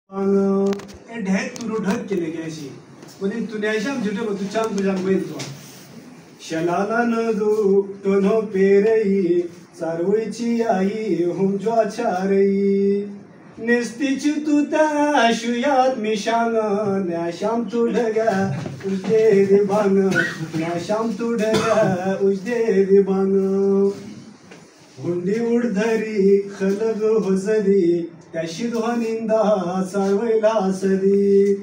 ढेक तुरु ढक के ले गए शी उन्हें तुनेशम जुटे बतु चांद बुझान कोई तो शलाला न दो तोनो पेरई सारोईची आई हम जो अचारई निस्तिच तुता शुयात मिशांग न्याशाम तुडगा उजदे दिबांग न्याशाम तुडगा उजदे दिबांग हुंडी उडधरी खलग होसदी त्याशी ध्वनिंदा सारवैला सदी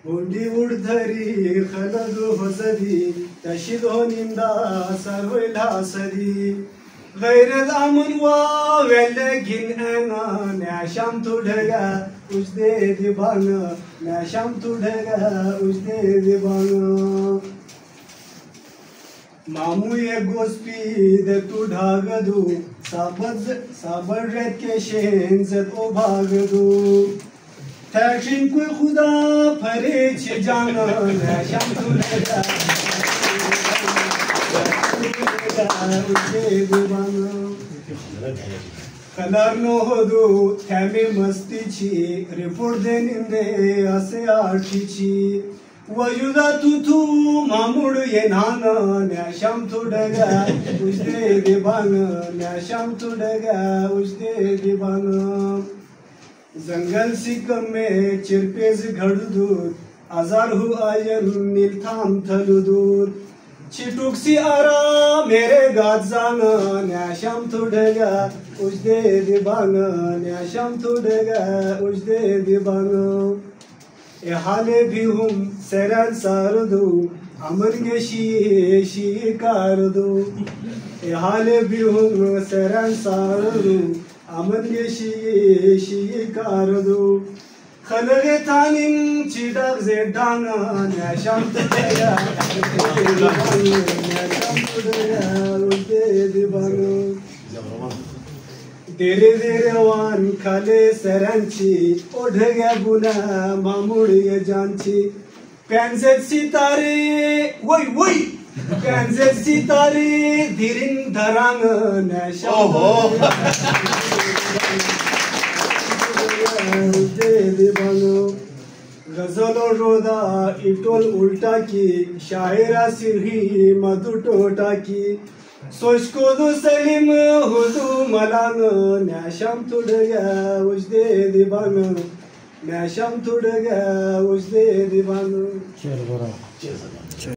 हुंडी उडधरी खलग होसदी त्याशी ध्वनिंदा सारवैला सदी गैर दामन वा वेलगिन एना न्याशाम तुडगा उजदे दिबांग न्याशाम तुडगा उजदे दिबांग मामू ये गोस्पी दे तू ढागदू साबर रेत के शेन से तो भागदू थैशिन कोई खुदा फरे छ जाना न्याशाम तुडगा उजदे दिबांग कलर नो होदू थैमे मस्तीची रिपोर्ट देनिंदे असे आठीची वयुदा तुतू मामुड ये नाना न्याशाम तुडगा उजदे दिबांग न्याशाम तुडगा उजदे दिबांग जंगल सिकम में चिरपेज घड़दूर आजार हु आयन नीलथाम थलुदूर चिटुक सी आरा मेरे गाजांग न्याशाम तुडगा उजदे दिबांग न्याशाम तुडगा उजदे दिबांग ए हाले भी हम सेरन सारदू अमर शी कारदू ए हाले भी हम सेरन सारदू अमर शी कारदू खलगे तानिम चिडक जे डांगा न्याशाम तुडगा न्याशाम तुडगा उजदे दिबांग तेरे तेरे वान खाले सरांची ओढग्या गुना मामुड ये जानची पॅन्सेट सितारे वय वय पॅन्सेट सितारे धीरिन धरांग न्याशाम गजलो रोदा इटोल उल्टा की शायरा सिरही मधु टोटा की सोचको दो सलीम हुदू मलांग न्याशाम तुडगा उजदे दिबांग न्याशाम तुडगा उजदे दिबांग